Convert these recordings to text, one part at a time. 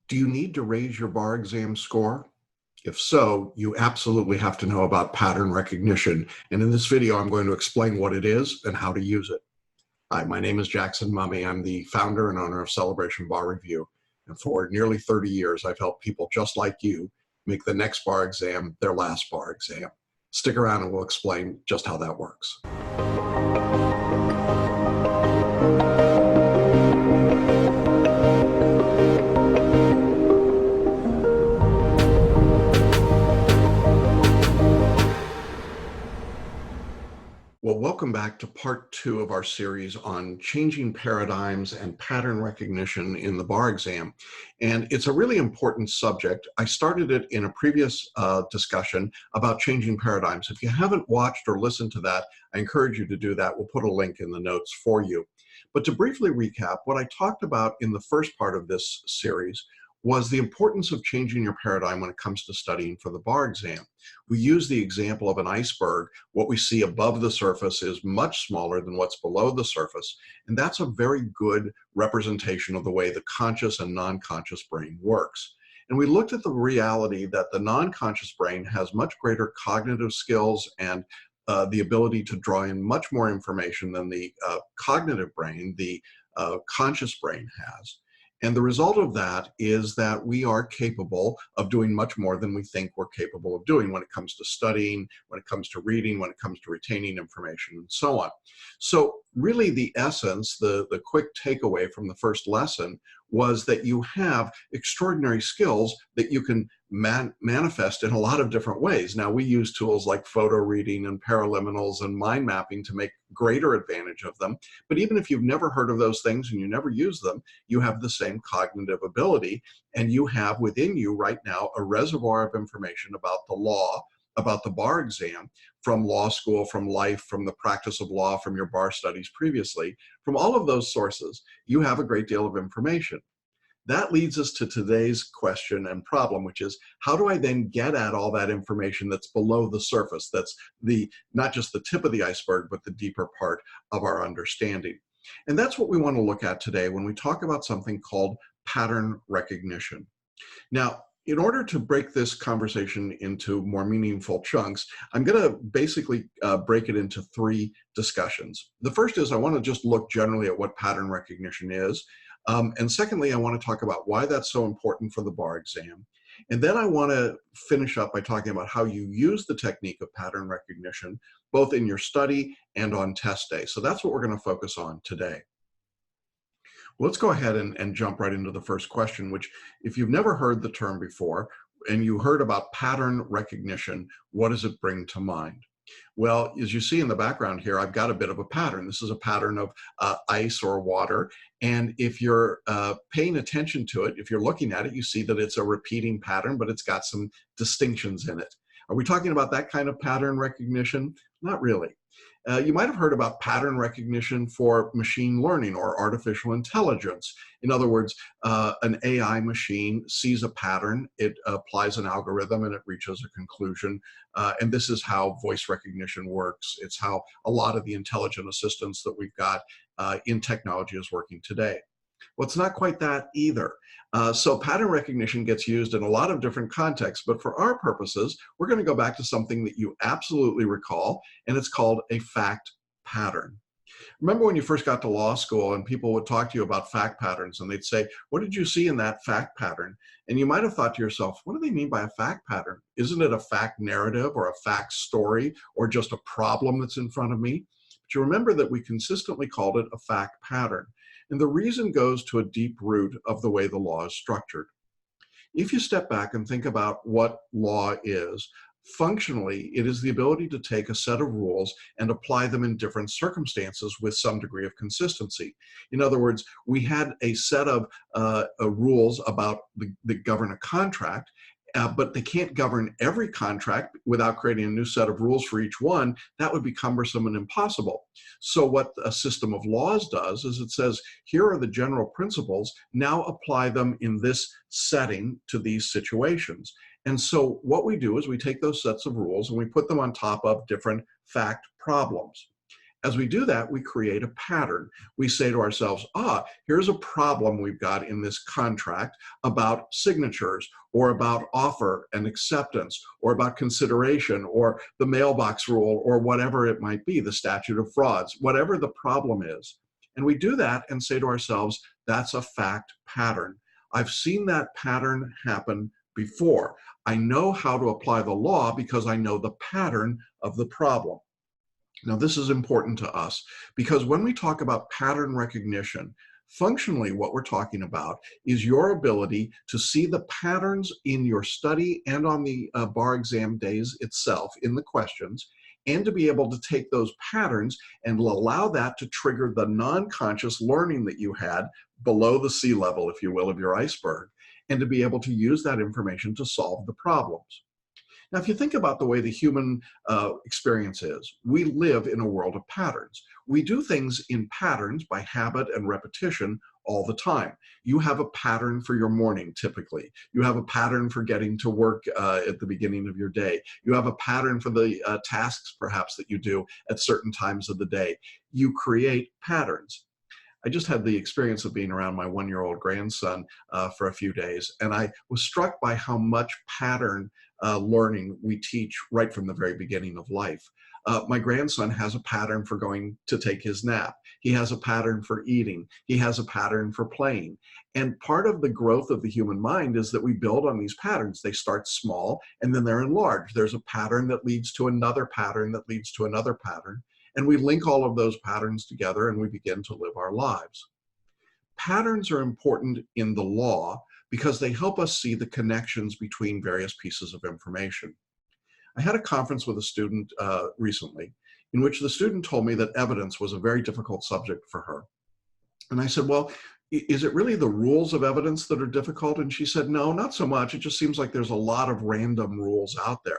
Do you need to raise your bar exam score? If so, you absolutely have to know about pattern recognition. And in this video, I'm going to explain what it is and how to use it. Hi, my name is Jackson Mummy. I'm the founder and owner of Celebration Bar Review. And for nearly 30 years, I've helped people just like you make the next bar exam their last bar exam. Stick around and we'll explain just how that works. Well, welcome back to part 2 of our series on changing paradigms and pattern recognition in the bar exam. And it's a really important subject. I started it in a previous discussion about changing paradigms. If you haven't watched or listened to that, I encourage you to do that. We'll put a link in the notes for you. But to briefly recap, what I talked about in the first part of this series was the importance of changing your paradigm when it comes to studying for the bar exam. We use the example of an iceberg. What we see above the surface is much smaller than what's below the surface, and that's a very good representation of the way the conscious and non-conscious brain works. And we looked at the reality that the non-conscious brain has much greater cognitive skills and the ability to draw in much more information than the cognitive brain, the conscious brain has. And the result of that is that we are capable of doing much more than we think we're capable of doing when it comes to studying, when it comes to reading, when it comes to retaining information, and so on. So really the essence, the quick takeaway from the first lesson was that you have extraordinary skills that you can manifest in a lot of different ways. Now, we use tools like photo reading and paraliminals and mind mapping to make greater advantage of them. But even if you've never heard of those things and you never use them, you have the same cognitive ability, and you have within you right now a reservoir of information about the law, about the bar exam, from law school, from life, from the practice of law, from your bar studies previously. From all of those sources, you have a great deal of information. That leads us to today's question and problem, which is, how do I then get at all that information that's below the surface, that's not just the tip of the iceberg, but the deeper part of our understanding? And that's what we want to look at today when we talk about something called pattern recognition. Now, in order to break this conversation into more meaningful chunks, I'm going to basically break it into 3 discussions. The first is I want to just look generally at what pattern recognition is. And secondly, I want to talk about why that's so important for the bar exam. And then I want to finish up by talking about how you use the technique of pattern recognition, both in your study and on test day. So that's what we're going to focus on today. Let's go ahead and jump right into the first question, which, if you've never heard the term before and you heard about pattern recognition, what does it bring to mind? Well, as you see in the background here, I've got a bit of a pattern. This is a pattern of ice or water. And if you're paying attention to it, if you're looking at it, you see that it's a repeating pattern, but it's got some distinctions in it. Are we talking about that kind of pattern recognition? Not really. You might have heard about pattern recognition for machine learning or artificial intelligence. In other words, an AI machine sees a pattern, it applies an algorithm, and it reaches a conclusion. And this is how voice recognition works. It's how a lot of the intelligent assistants that we've got in technology is working today. Well, it's not quite that either. So pattern recognition gets used in a lot of different contexts, but for our purposes, we're going to go back to something that you absolutely recall, and it's called a fact pattern. Remember when you first got to law school and people would talk to you about fact patterns, and they'd say, what did you see in that fact pattern? And you might have thought to yourself, what do they mean by a fact pattern? Isn't it a fact narrative or a fact story or just a problem that's in front of me? But you remember that we consistently called it a fact pattern. And the reason goes to a deep root of the way the law is structured. If you step back and think about what law is, functionally, it is the ability to take a set of rules and apply them in different circumstances with some degree of consistency. In other words, we had a set of rules about that govern a contract, but they can't govern every contract without creating a new set of rules for each one. That would be cumbersome and impossible. So what a system of laws does is it says, here are the general principles, now apply them in this setting to these situations. And so what we do is we take those sets of rules and we put them on top of different fact problems. As we do that, we create a pattern. We say to ourselves, here's a problem we've got in this contract about signatures, or about offer and acceptance, or about consideration, or the mailbox rule, or whatever it might be, the statute of frauds, whatever the problem is. And we do that and say to ourselves, that's a fact pattern. I've seen that pattern happen before. I know how to apply the law because I know the pattern of the problem. Now, this is important to us because when we talk about pattern recognition, functionally what we're talking about is your ability to see the patterns in your study and on the bar exam days itself in the questions, and to be able to take those patterns and allow that to trigger the non-conscious learning that you had below the sea level, if you will, of your iceberg, and to be able to use that information to solve the problems. Now, if you think about the way the human experience is, we live in a world of patterns. We do things in patterns by habit and repetition all the time. You have a pattern for your morning, typically. You have a pattern for getting to work at the beginning of your day. You have a pattern for the tasks, perhaps, that you do at certain times of the day. You create patterns. I just had the experience of being around my one-year-old grandson for a few days, and I was struck by how much pattern learning we teach right from the very beginning of life. My grandson has a pattern for going to take his nap. He has a pattern for eating. He has a pattern for playing. And part of the growth of the human mind is that we build on these patterns. They start small, and then they're enlarged. There's a pattern that leads to another pattern that leads to another pattern. And we link all of those patterns together and we begin to live our lives. Patterns are important in the law because they help us see the connections between various pieces of information. I had a conference with a student recently in which the student told me that evidence was a very difficult subject for her. And I said, well, is it really the rules of evidence that are difficult? And she said, no, not so much. It just seems like there's a lot of random rules out there.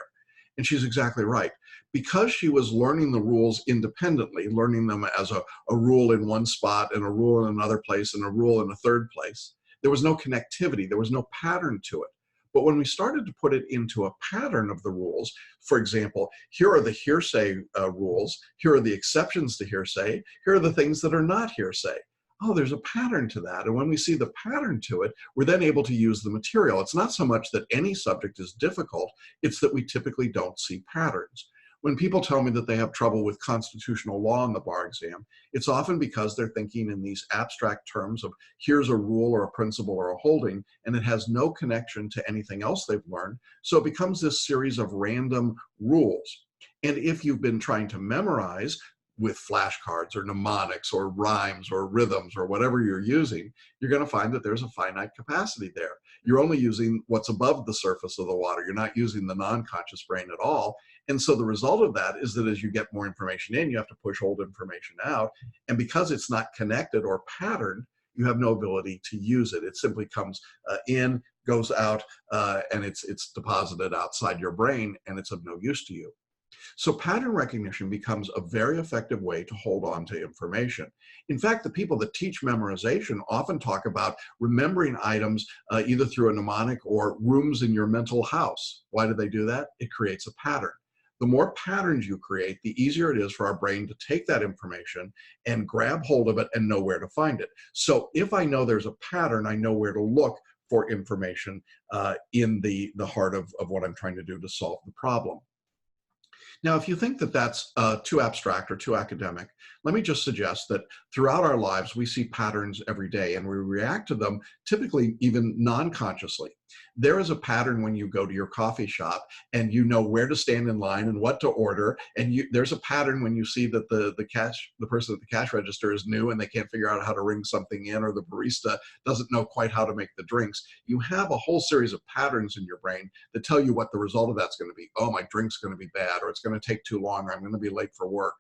And she's exactly right. Because she was learning the rules independently, learning them as a rule in one spot and a rule in another place and a rule in a third place, there was no connectivity, there was no pattern to it. But when we started to put it into a pattern of the rules, for example, here are the hearsay rules, here are the exceptions to hearsay, here are the things that are not hearsay. Oh, there's a pattern to that. And when we see the pattern to it, we're then able to use the material. It's not so much that any subject is difficult, it's that we typically don't see patterns. When people tell me that they have trouble with constitutional law in the bar exam, it's often because they're thinking in these abstract terms of here's a rule or a principle or a holding, and it has no connection to anything else they've learned. So it becomes this series of random rules. And if you've been trying to memorize with flashcards or mnemonics or rhymes or rhythms or whatever you're using, you're going to find that there's a finite capacity there. You're only using what's above the surface of the water. You're not using the non-conscious brain at all. And so the result of that is that as you get more information in, you have to push old information out. And because it's not connected or patterned, you have no ability to use it. It simply comes in, goes out, and it's deposited outside your brain, and it's of no use to you. So pattern recognition becomes a very effective way to hold on to information. In fact, the people that teach memorization often talk about remembering items either through a mnemonic or rooms in your mental house. Why do they do that? It creates a pattern. The more patterns you create, the easier it is for our brain to take that information and grab hold of it and know where to find it. So if I know there's a pattern, I know where to look for information in the heart of what I'm trying to do to solve the problem. Now, if you think that that's too abstract or too academic, let me just suggest that throughout our lives, we see patterns every day and we react to them typically even non-consciously. There is a pattern when you go to your coffee shop and you know where to stand in line and what to order. And there's a pattern when you see that the person at the cash register is new and they can't figure out how to ring something in, or the barista doesn't know quite how to make the drinks. You have a whole series of patterns in your brain that tell you what the result of that's going to be. Oh, my drink's going to be bad, or it's going to take too long, or I'm going to be late for work.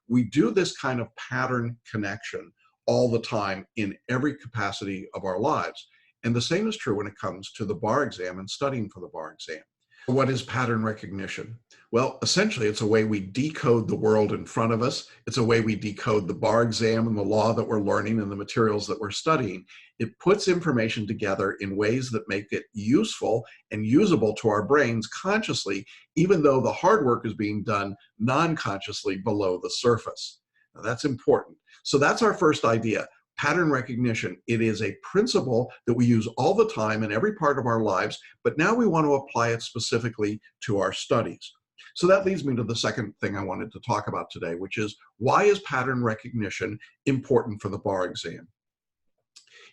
We do this kind of pattern connection all the time in every capacity of our lives. And the same is true when it comes to the bar exam and studying for the bar exam. What is pattern recognition? Well, essentially, it's a way we decode the world in front of us. It's a way we decode the bar exam and the law that we're learning and the materials that we're studying. It puts information together in ways that make it useful and usable to our brains consciously, even though the hard work is being done non-consciously below the surface. Now, that's important. So that's our first idea. Pattern recognition. It is a principle that we use all the time in every part of our lives, but now we want to apply it specifically to our studies. So that leads me to the second thing I wanted to talk about today, which is, why is pattern recognition important for the bar exam?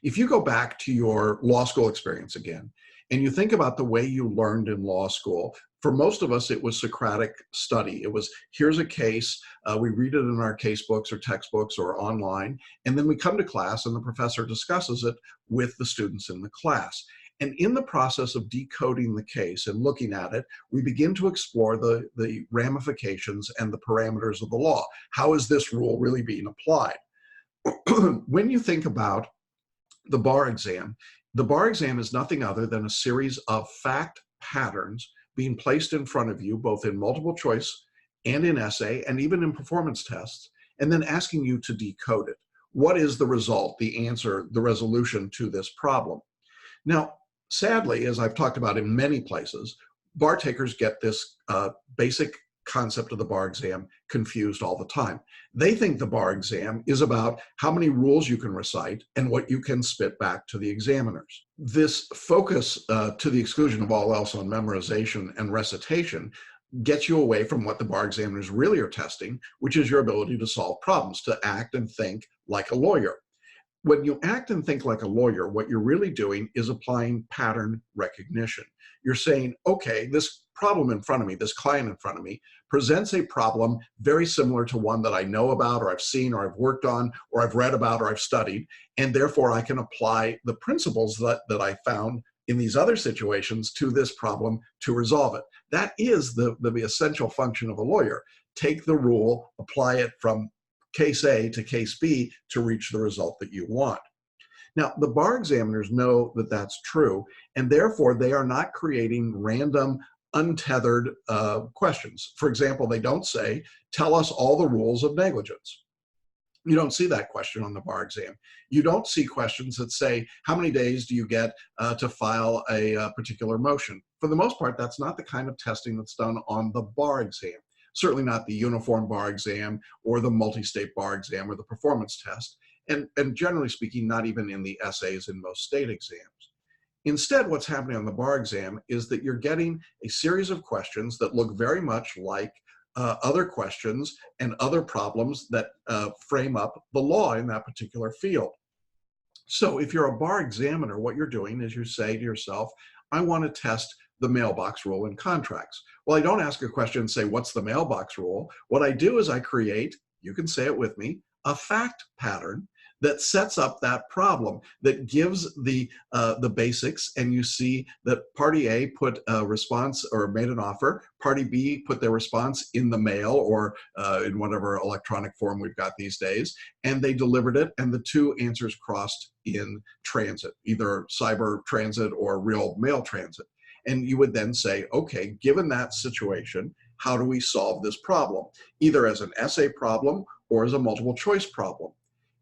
If you go back to your law school experience again, and you think about the way you learned in law school, for most of us, it was Socratic study. It was, here's a case, we read it in our case books or textbooks or online, and then we come to class and the professor discusses it with the students in the class. And in the process of decoding the case and looking at it, we begin to explore the ramifications and the parameters of the law. How is this rule really being applied? When you think about the bar exam is nothing other than a series of fact patterns being placed in front of you, both in multiple choice and in essay, and even in performance tests, and then asking you to decode it. What is the result, the answer, the resolution to this problem? Now, sadly, as I've talked about in many places, bar takers get this basic concept of the bar exam confused all the time. They think the bar exam is about how many rules you can recite and what you can spit back to the examiners. This focus to the exclusion of all else on memorization and recitation gets you away from what the bar examiners really are testing, which is your ability to solve problems, to act and think like a lawyer. When you act and think like a lawyer, what you're really doing is applying pattern recognition. You're saying, okay, this problem in front of me, this client in front of me, presents a problem very similar to one that I know about, or I've seen, or I've worked on, or I've read about, or I've studied, and therefore I can apply the principles that I found in these other situations to this problem to resolve it. That is the essential function of a lawyer. Take the rule, apply it from case A to case B to reach the result that you want. Now, the bar examiners know that that's true, and therefore they are not creating random, untethered questions. For example, they don't say, tell us all the rules of negligence. You don't see that question on the bar exam. You don't see questions that say, how many days do you get to file a particular motion? For the most part, that's not the kind of testing that's done on the bar exam. Certainly not the uniform bar exam or the multi-state bar exam or the performance test, and generally speaking, not even in the essays in most state exams. Instead, what's happening on the bar exam is that you're getting a series of questions that look very much like other questions and other problems that frame up the law in that particular field. So if you're a bar examiner, what you're doing is you say to yourself, I want to test the mailbox rule in contracts. Well, I don't ask a question and say, what's the mailbox rule? What I do is I create, you can say it with me, a fact pattern that sets up that problem, that gives the basics, and you see that party A put a response or made an offer, party B put their response in the mail or in whatever electronic form we've got these days, and they delivered it, and the two answers crossed in transit, either cyber transit or real mail transit. And you would then say, okay, given that situation, how do we solve this problem? Either as an essay problem or as a multiple choice problem.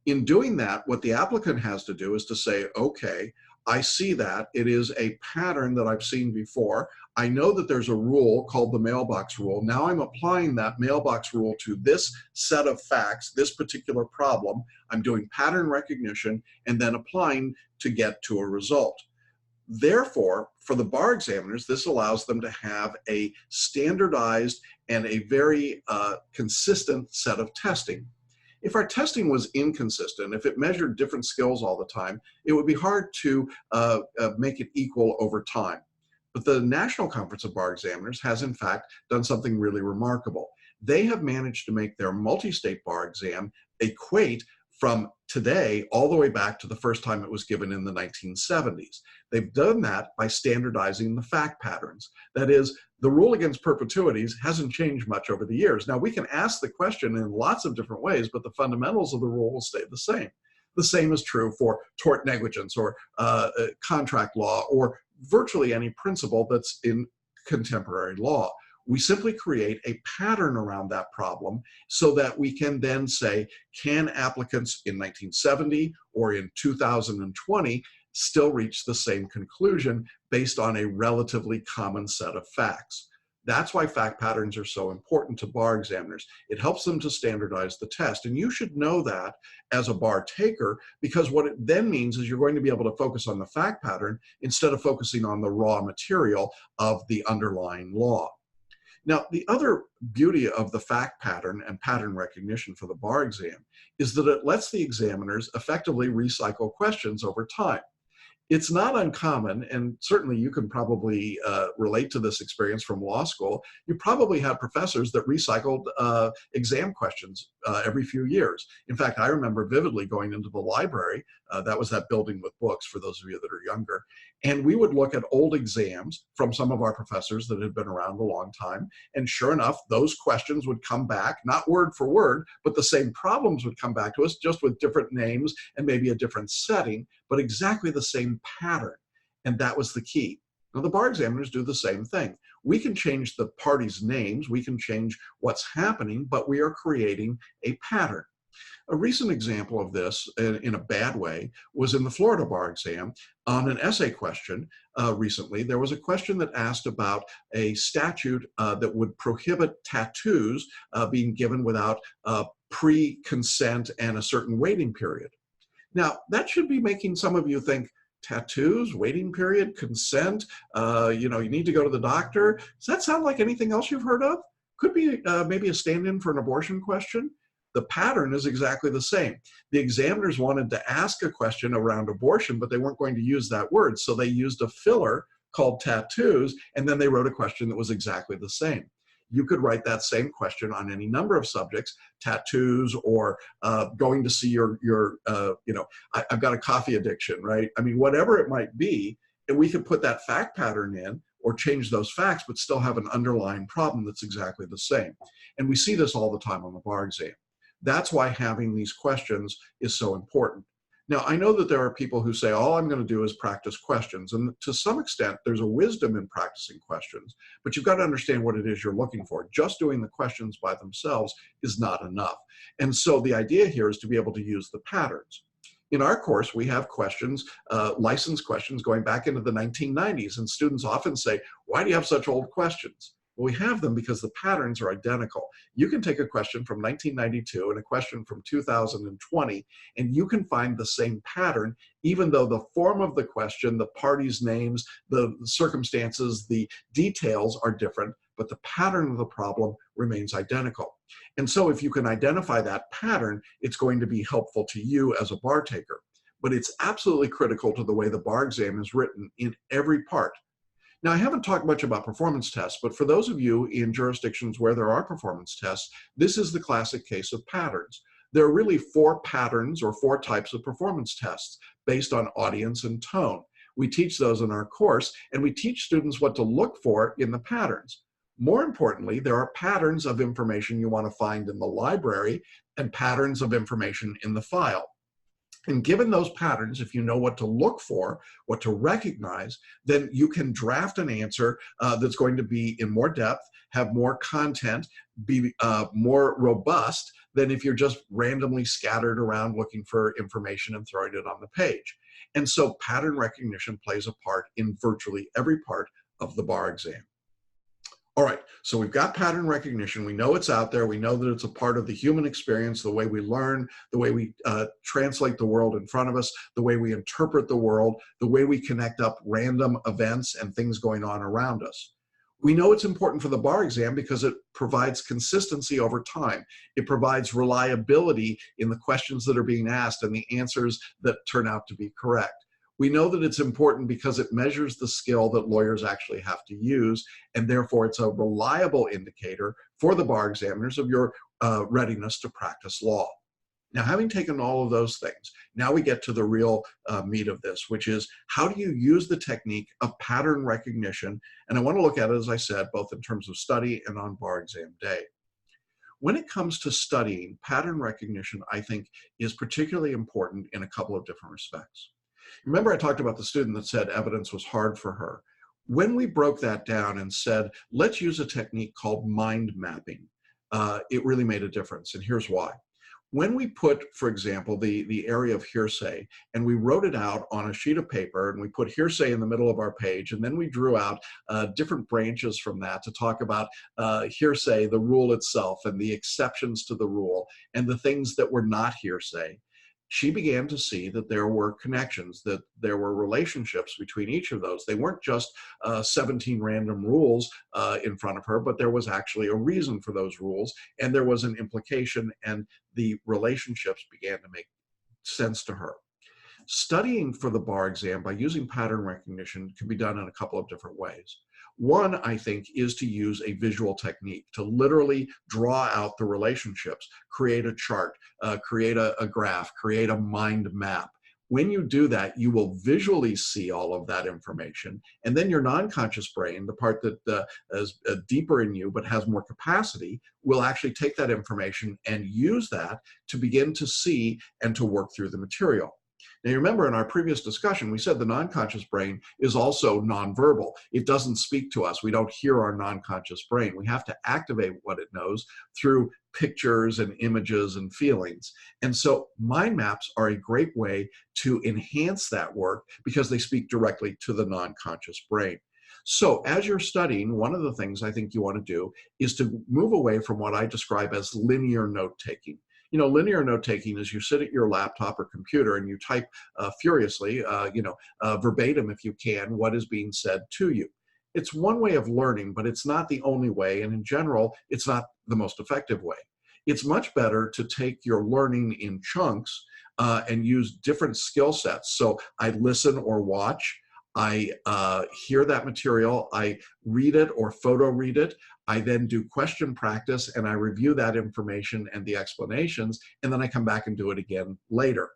In doing that, what the applicant has to do is to say, okay, I see that. It is a pattern that I've seen before. I know that there's a rule called the mailbox rule. Now I'm applying that mailbox rule to this set of facts, this particular problem. I'm doing pattern recognition and then applying to get to a result. Therefore, for the bar examiners, this allows them to have a standardized and a very consistent set of testing. If our testing was inconsistent, if it measured different skills all the time, it would be hard to make it equal over time. But the National Conference of Bar Examiners has, in fact, done something really remarkable. They have managed to make their multi-state bar exam equate from today all the way back to the first time it was given in the 1970s. They've done that by standardizing the fact patterns. That is, the rule against perpetuities hasn't changed much over the years. Now, we can ask the question in lots of different ways, but the fundamentals of the rule will stay the same. The same is true for tort negligence or contract law or virtually any principle that's in contemporary law. We simply create a pattern around that problem so that we can then say, can applicants in 1970 or in 2020 still reach the same conclusion based on a relatively common set of facts? That's why fact patterns are so important to bar examiners. It helps them to standardize the test. And you should know that as a bar taker, because what it then means is you're going to be able to focus on the fact pattern instead of focusing on the raw material of the underlying law. Now, the other beauty of the fact pattern and pattern recognition for the bar exam is that it lets the examiners effectively recycle questions over time. It's not uncommon, and certainly you can probably relate to this experience from law school. You probably had professors that recycled exam questions every few years. In fact, I remember vividly going into the library. That was that building with books, for those of you that are younger. And we would look at old exams from some of our professors that had been around a long time. And sure enough, those questions would come back, not word for word, but the same problems would come back to us, just with different names and maybe a different setting, but exactly the same pattern. And that was the key. Now, the bar examiners do the same thing. We can change the parties' names, we can change what's happening, but we are creating a pattern. A recent example of this, in a bad way, was in the Florida bar exam on an essay question. Recently, there was a question that asked about a statute that would prohibit tattoos being given without pre-consent and a certain waiting period. Now, that should be making some of you think, tattoos, waiting period, consent, you need to go to the doctor. Does that sound like anything else you've heard of? Could be maybe a stand-in for an abortion question. The pattern is exactly the same. The examiners wanted to ask a question around abortion, but they weren't going to use that word. So they used a filler called tattoos, and then they wrote a question that was exactly the same. You could write that same question on any number of subjects, tattoos, or going to see I've got a coffee addiction, right? I mean, whatever it might be, and we could put that fact pattern in or change those facts, but still have an underlying problem that's exactly the same. And we see this all the time on the bar exam. That's why having these questions is so important. Now, I know that there are people who say, all I'm going to do is practice questions. And to some extent, there's a wisdom in practicing questions, but you've got to understand what it is you're looking for. Just doing the questions by themselves is not enough. And so the idea here is to be able to use the patterns. In our course, we have questions, license questions going back into the 1990s. And students often say, why do you have such old questions? Well, we have them because the patterns are identical. You can take a question from 1992 and a question from 2020, and you can find the same pattern, even though the form of the question, the parties' names, the circumstances, the details are different, but the pattern of the problem remains identical. And so if you can identify that pattern, it's going to be helpful to you as a bar taker. But it's absolutely critical to the way the bar exam is written in every part. Now, I haven't talked much about performance tests, but for those of you in jurisdictions where there are performance tests, this is the classic case of patterns. There are really 4 patterns or 4 types of performance tests based on audience and tone. We teach those in our course, and we teach students what to look for in the patterns. More importantly, there are patterns of information you want to find in the library and patterns of information in the file. And given those patterns, if you know what to look for, what to recognize, then you can draft an answer that's going to be in more depth, have more content, be more robust than if you're just randomly scattered around looking for information and throwing it on the page. And so pattern recognition plays a part in virtually every part of the bar exam. All right, so we've got pattern recognition. We know it's out there. We know that it's a part of the human experience, the way we learn, the way we translate the world in front of us, the way we interpret the world, the way we connect up random events and things going on around us. We know it's important for the bar exam because it provides consistency over time. It provides reliability in the questions that are being asked and the answers that turn out to be correct. We know that it's important because it measures the skill that lawyers actually have to use, and therefore it's a reliable indicator for the bar examiners of your readiness to practice law. Now, having taken all of those things, now we get to the real meat of this, which is how do you use the technique of pattern recognition? And I want to look at it, as I said, both in terms of study and on bar exam day. When it comes to studying, pattern recognition, I think, is particularly important in a couple of different respects. Remember, I talked about the student that said evidence was hard for her. When we broke that down and said, let's use a technique called mind mapping, it really made a difference. And here's why. When we put, for example, the area of hearsay, and we wrote it out on a sheet of paper, and we put hearsay in the middle of our page, and then we drew out different branches from that to talk about hearsay, the rule itself, and the exceptions to the rule, and the things that were not hearsay, she began to see that there were connections, that there were relationships between each of those. They weren't just 17 random rules in front of her, but there was actually a reason for those rules, and there was an implication, and the relationships began to make sense to her. Studying for the bar exam by using pattern recognition can be done in a couple of different ways. One, I think, is to use a visual technique to literally draw out the relationships, create a chart, create a graph, create a mind map. When you do that, you will visually see all of that information, and then your non-conscious brain, the part that is deeper in you but has more capacity, will actually take that information and use that to begin to see and to work through the material. Now, you remember in our previous discussion, we said the non-conscious brain is also nonverbal. It doesn't speak to us. We don't hear our non-conscious brain. We have to activate what it knows through pictures and images and feelings. And so mind maps are a great way to enhance that work because they speak directly to the non-conscious brain. So as you're studying, one of the things I think you want to do is to move away from what I describe as linear note-taking. You know, linear note-taking is you sit at your laptop or computer and you type furiously, verbatim if you can, what is being said to you. It's one way of learning, but it's not the only way, and in general, it's not the most effective way. It's much better to take your learning in chunks and use different skill sets. So I listen or watch, I hear that material, I read it or photo read it, I then do question practice and I review that information and the explanations, and then I come back and do it again later.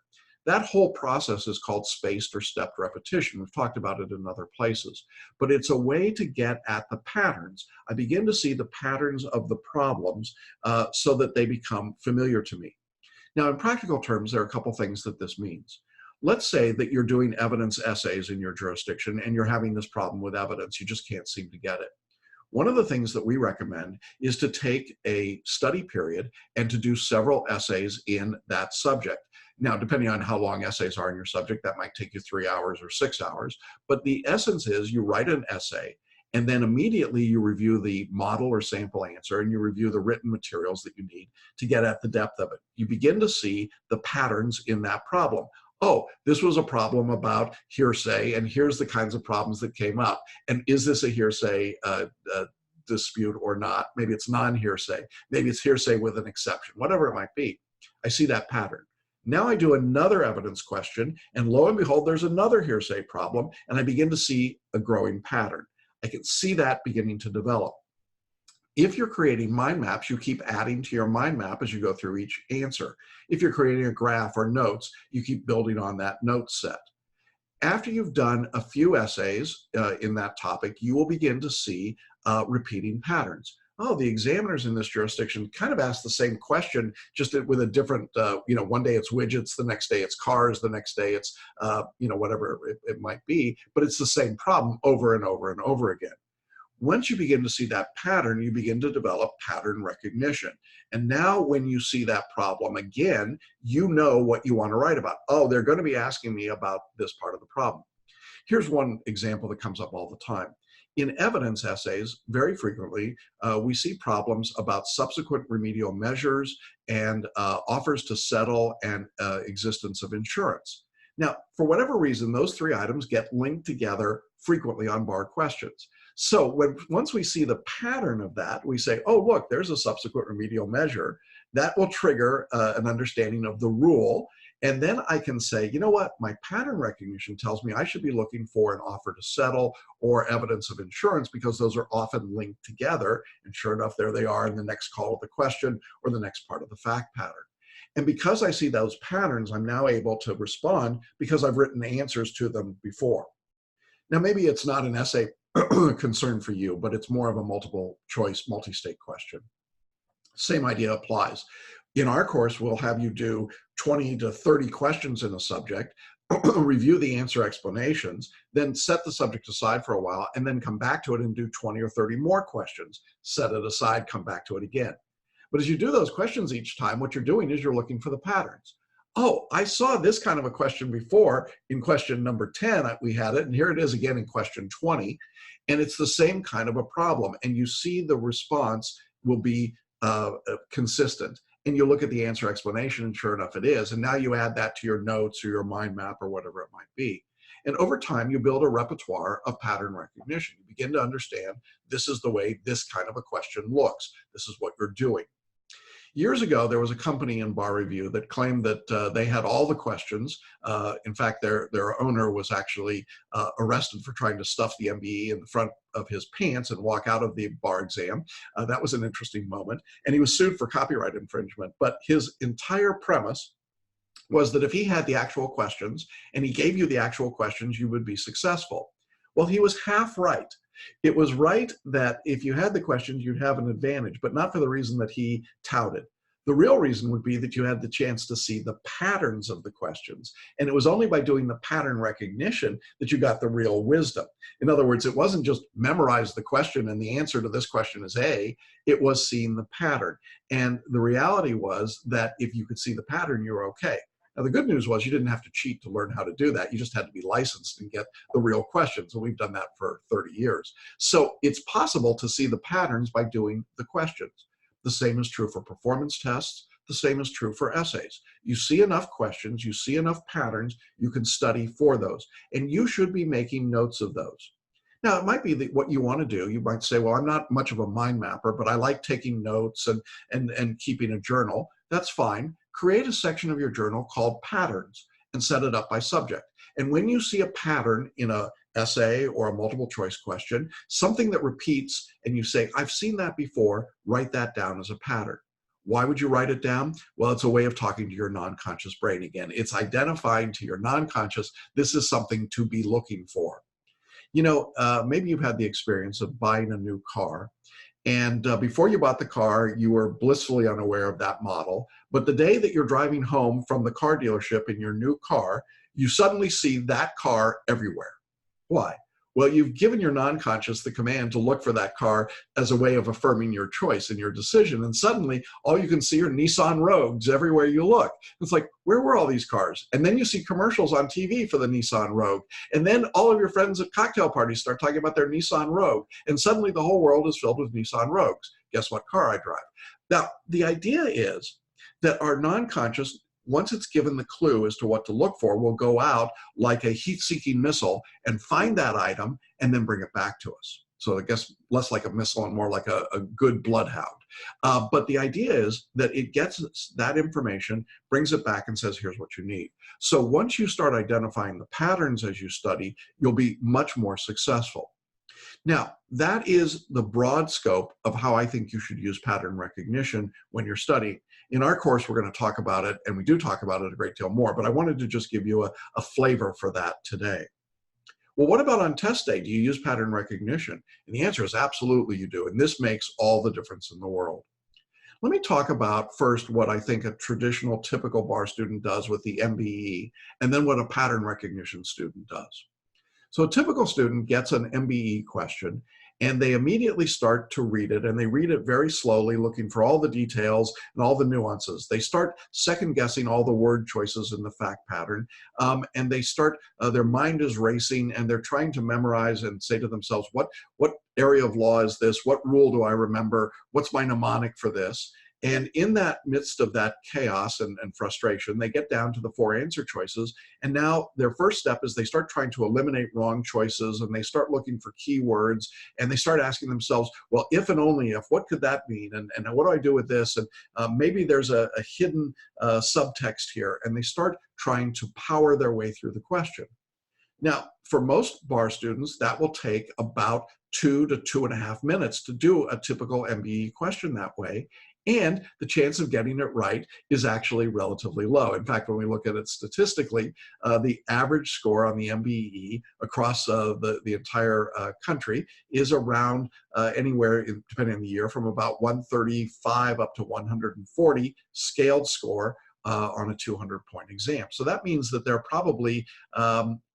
That whole process is called spaced or stepped repetition. We've talked about it in other places, but it's a way to get at the patterns. I begin to see the patterns of the problems so that they become familiar to me. Now, in practical terms, there are a couple things that this means. Let's say that you're doing evidence essays in your jurisdiction and you're having this problem with evidence. You just can't seem to get it. One of the things that we recommend is to take a study period and to do several essays in that subject. Now, depending on how long essays are in your subject, that might take you 3 hours or 6 hours. But the essence is you write an essay and then immediately you review the model or sample answer and you review the written materials that you need to get at the depth of it. You begin to see the patterns in that problem. Oh, this was a problem about hearsay, and here's the kinds of problems that came up. And is this a hearsay dispute or not? Maybe it's non-hearsay. Maybe it's hearsay with an exception, whatever it might be. I see that pattern. Now I do another evidence question, and lo and behold, there's another hearsay problem, and I begin to see a growing pattern. I can see that beginning to develop. If you're creating mind maps, you keep adding to your mind map as you go through each answer. If you're creating a graph or notes, you keep building on that note set. After you've done a few essays in that topic, you will begin to see repeating patterns. Oh, the examiners in this jurisdiction kind of ask the same question, just with a different, one day it's widgets, the next day it's cars, the next day it's, whatever it might be, but it's the same problem over and over and over again. Once you begin to see that pattern, you begin to develop pattern recognition. And now when you see that problem again, you know what you want to write about. Oh, they're going to be asking me about this part of the problem. Here's one example that comes up all the time. In evidence essays, very frequently, we see problems about subsequent remedial measures and offers to settle and existence of insurance. Now, for whatever reason, those three items get linked together frequently on bar questions. So once we see the pattern of that, we say, oh, look, there's a subsequent remedial measure. That will trigger an understanding of the rule. And then I can say, you know what, my pattern recognition tells me I should be looking for an offer to settle or evidence of insurance because those are often linked together. And sure enough, there they are in the next call of the question or the next part of the fact pattern. And because I see those patterns, I'm now able to respond because I've written answers to them before. Now, maybe it's not an essay concern for you, but it's more of a multiple choice, multi-state question. Same idea applies. In our course, we'll have you do 20 to 30 questions in a subject, review the answer explanations, then set the subject aside for a while, and then come back to it and do 20 or 30 more questions, set it aside, come back to it again. But as you do those questions each time, what you're doing is you're looking for the patterns. Oh, I saw this kind of a question before in question number 10, we had it, and here it is again in question 20. And it's the same kind of a problem. And you see the response will be consistent. And you look at the answer explanation, and sure enough, it is. And now you add that to your notes or your mind map or whatever it might be. And over time, you build a repertoire of pattern recognition. You begin to understand this is the way this kind of a question looks. This is what you're doing. Years ago, there was a company in Bar Review that claimed that they had all the questions. In fact, their owner was actually arrested for trying to stuff the MBE in the front of his pants and walk out of the bar exam. That was an interesting moment. And he was sued for copyright infringement. But his entire premise was that if he had the actual questions and he gave you the actual questions, you would be successful. Well, he was half right. It was right that if you had the questions, you'd have an advantage, but not for the reason that he touted. The real reason would be that you had the chance to see the patterns of the questions. And it was only by doing the pattern recognition that you got the real wisdom. In other words, it wasn't just memorize the question and the answer to this question is A, it was seeing the pattern. And the reality was that if you could see the pattern, you were okay. Now, the good news was you didn't have to cheat to learn how to do that. You just had to be licensed and get the real questions. And we've done that for 30 years. So it's possible to see the patterns by doing the questions. The same is true for performance tests. The same is true for essays. You see enough questions, you see enough patterns, you can study for those. And you should be making notes of those. Now, it might be that what you want to do, you might say, well, I'm not much of a mind mapper, but I like taking notes and keeping a journal. That's fine. Create a section of your journal called patterns and set it up by subject. And when you see a pattern in an essay or a multiple choice question, something that repeats and you say, I've seen that before, write that down as a pattern. Why would you write it down? Well, it's a way of talking to your non-conscious brain again. It's identifying to your non-conscious, this is something to be looking for. You know, maybe you've had the experience of buying a new car. And before you bought the car, you were blissfully unaware of that model. But the day that you're driving home from the car dealership in your new car, you suddenly see that car everywhere. Why? Well, you've given your non-conscious the command to look for that car as a way of affirming your choice and your decision. And suddenly, all you can see are Nissan Rogues everywhere you look. It's like, where were all these cars? And then you see commercials on TV for the Nissan Rogue. And then all of your friends at cocktail parties start talking about their Nissan Rogue. And suddenly the whole world is filled with Nissan Rogues. Guess what car I drive? Now, the idea is that our non-conscious, once it's given the clue as to what to look for, will go out like a heat-seeking missile and find that item and then bring it back to us. So I guess less like a missile and more like a good bloodhound. But the idea is that it gets that information, brings it back and says, here's what you need. So once you start identifying the patterns as you study, you'll be much more successful. Now, that is the broad scope of how I think you should use pattern recognition when you're studying. In our course, we're going to talk about it, and we do talk about it a great deal more, but I wanted to just give you a flavor for that today. Well, what about on test day? Do you use pattern recognition? And the answer is absolutely you do, and this makes all the difference in the world. Let me talk about first what I think a traditional typical bar student does with the MBE, and then what a pattern recognition student does. So a typical student gets an MBE question and they immediately start to read it, and they read it very slowly, looking for all the details and all the nuances. They start second guessing all the word choices in the fact pattern, and they start, their mind is racing and they're trying to memorize and say to themselves, what area of law is this? What rule do I remember? What's my mnemonic for this? And in that midst of that chaos and frustration, they get down to the 4 answer choices. And now their first step is they start trying to eliminate wrong choices, and they start looking for keywords, and they start asking themselves, well, if and only if, what could that mean? And what do I do with this? And maybe there's a hidden subtext here. And they start trying to power their way through the question. Now, for most bar students, that will take about 2 to 2.5 minutes to do a typical MBE question that way. And the chance of getting it right is actually relatively low. In fact, when we look at it statistically, the average score on the MBE across the entire country is around anywhere, depending on the year, from about 135 up to 140 scaled score on a 200-point exam. So that means that there are probably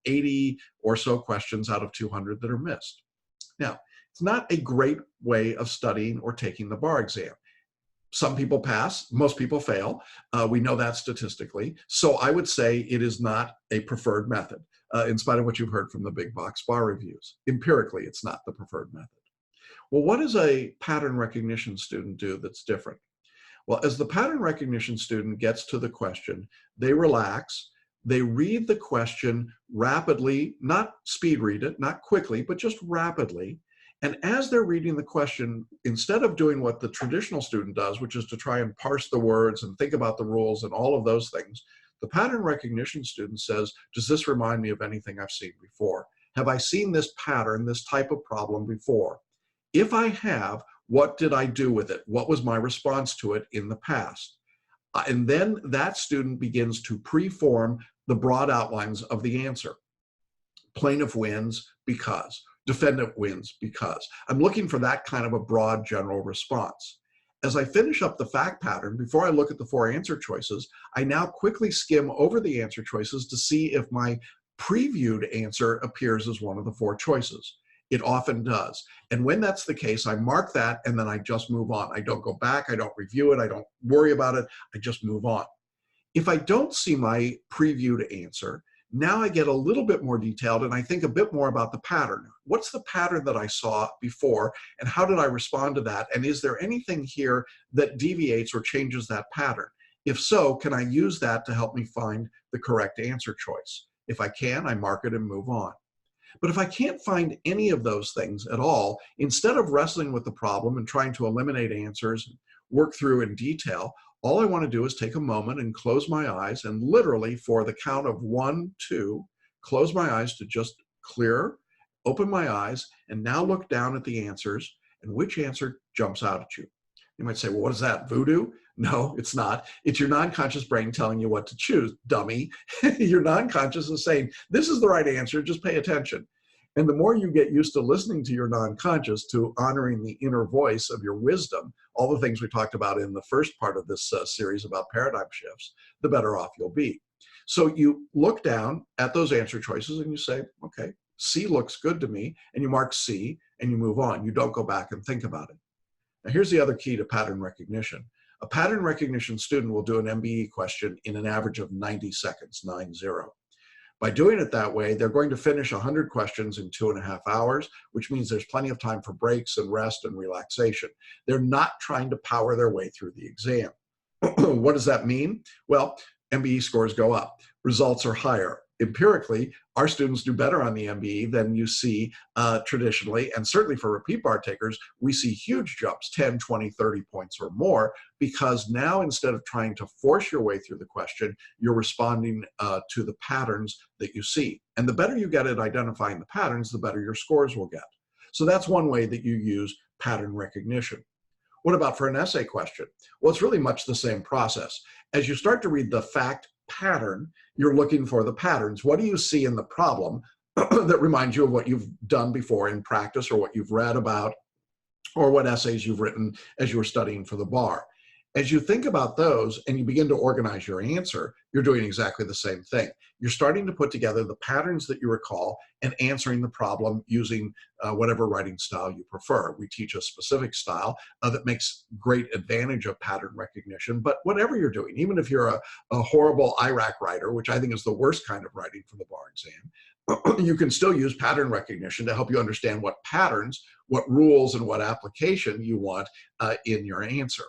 80 or so questions out of 200 that are missed. Now, it's not a great way of studying or taking the bar exam. Some people pass, most people fail. We know that statistically. So I would say it is not a preferred method, in spite of what you've heard from the big box bar reviews. Empirically, it's not the preferred method. Well, what does a pattern recognition student do that's different? Well, as the pattern recognition student gets to the question, they relax, they read the question rapidly, not speed read it, not quickly, but just rapidly. And as they're reading the question, instead of doing what the traditional student does, which is to try and parse the words and think about the rules and all of those things, the pattern recognition student says, does this remind me of anything I've seen before? Have I seen this pattern, this type of problem before? If I have, what did I do with it? What was my response to it in the past? And then that student begins to preform the broad outlines of the answer. Plaintiff wins because. Defendant wins because. I'm looking for that kind of a broad general response. As I finish up the fact pattern, before I look at the 4 answer choices, I now quickly skim over the answer choices to see if my previewed answer appears as one of the 4 choices. It often does. And when that's the case, I mark that and then I just move on. I don't go back, I don't review it, I don't worry about it, I just move on. If I don't see my previewed answer, now I get a little bit more detailed and I think a bit more about the pattern. What's the pattern that I saw before and how did I respond to that? And is there anything here that deviates or changes that pattern? If so, can I use that to help me find the correct answer choice? If I can, I mark it and move on. But if I can't find any of those things at all, instead of wrestling with the problem and trying to eliminate answers, and work through in detail, all I want to do is take a moment and close my eyes and literally for the count of 1, 2, close my eyes to just clear, open my eyes, and now look down at the answers and which answer jumps out at you. You might say, well, what is that, voodoo? No, it's not. It's your non-conscious brain telling you what to choose, dummy. Your non-conscious is saying, this is the right answer, just pay attention. And the more you get used to listening to your non-conscious, to honoring the inner voice of your wisdom, all the things we talked about in the first part of this series about paradigm shifts, the better off you'll be. So you look down at those answer choices and you say, okay, C looks good to me, and you mark C and you move on. You don't go back and think about it. Now here's the other key to pattern recognition. A pattern recognition student will do an MBE question in an average of 90 seconds, 90. By doing it that way, they're going to finish 100 questions in 2.5 hours, which means there's plenty of time for breaks and rest and relaxation. They're not trying to power their way through the exam. What does that mean? Well, MBE scores go up. Results are higher. Empirically, our students do better on the MBE than you see traditionally, and certainly for repeat bar takers, we see huge jumps, 10, 20, 30 points or more, because now instead of trying to force your way through the question, you're responding to the patterns that you see. And the better you get at identifying the patterns, the better your scores will get. So that's one way that you use pattern recognition. What about for an essay question? Well, it's really much the same process. As you start to read the fact pattern, you're looking for the patterns. What do you see in the problem that reminds you of what you've done before in practice or what you've read about or what essays you've written as you were studying for the bar? As you think about those and you begin to organize your answer, you're doing exactly the same thing. You're starting to put together the patterns that you recall and answering the problem using whatever writing style you prefer. We teach a specific style that makes great advantage of pattern recognition, but whatever you're doing, even if you're a horrible IRAC writer, which I think is the worst kind of writing for the bar exam, you can still use pattern recognition to help you understand what patterns, what rules, and what application you want in your answer.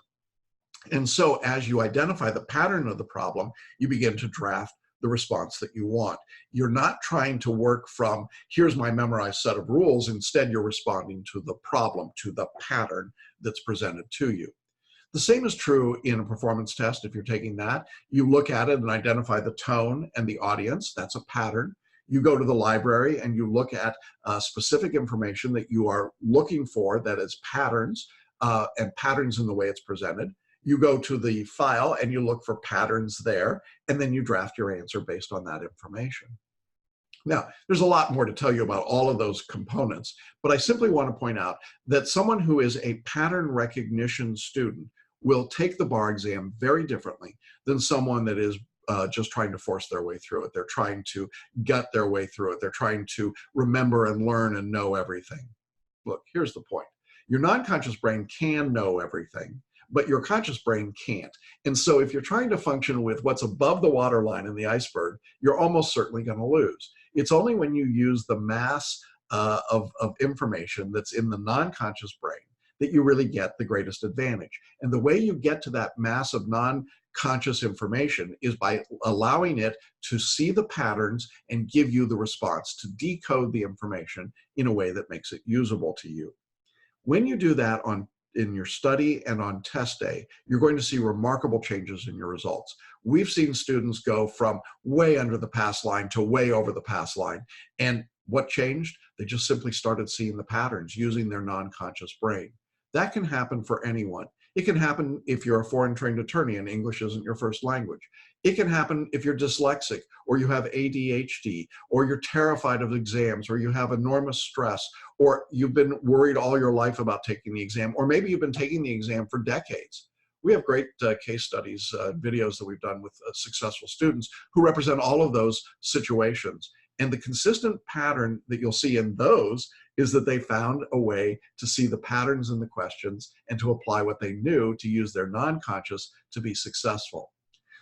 And so as you identify the pattern of the problem, you begin to draft the response that you want. You're not trying to work from, here's my memorized set of rules. Instead, you're responding to the problem, to the pattern that's presented to you. The same is true in a performance test. If you're taking that, you look at it and identify the tone and the audience. That's a pattern. You go to the library and you look at specific information that you are looking for that is patterns and patterns in the way it's presented. You go to the file and you look for patterns there, and then you draft your answer based on that information. Now, there's a lot more to tell you about all of those components, but I simply want to point out that someone who is a pattern recognition student will take the bar exam very differently than someone that is just trying to force their way through it. They're trying to get their way through it. They're trying to remember and learn and know everything. Look, here's the point. Your non-conscious brain can know everything, but your conscious brain can't. And so if you're trying to function with what's above the waterline in the iceberg, you're almost certainly going to lose. It's only when you use the mass of information that's in the non-conscious brain that you really get the greatest advantage. And the way you get to that mass of non-conscious information is by allowing it to see the patterns and give you the response, to decode the information in a way that makes it usable to you. When you do that in your study and on test day, you're going to see remarkable changes in your results. We've seen students go from way under the pass line to way over the pass line. And what changed? They just simply started seeing the patterns using their non-conscious brain. That can happen for anyone. It can happen if you're a foreign trained attorney and English isn't your first language. It can happen if you're dyslexic, or you have ADHD, or you're terrified of exams, or you have enormous stress, or you've been worried all your life about taking the exam, or maybe you've been taking the exam for decades. We have great case studies, videos that we've done with successful students who represent all of those situations. And the consistent pattern that you'll see in those is that they found a way to see the patterns in the questions and to apply what they knew to use their non-conscious to be successful.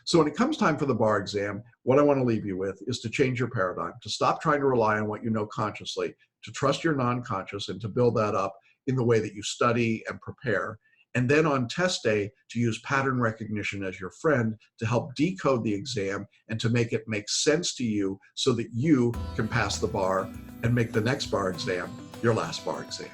So when it comes time for the bar exam, what I want to leave you with is to change your paradigm, to stop trying to rely on what you know consciously, to trust your non-conscious and to build that up in the way that you study and prepare. And then on test day, to use pattern recognition as your friend to help decode the exam and to make it make sense to you so that you can pass the bar and make the next bar exam your last bar exam.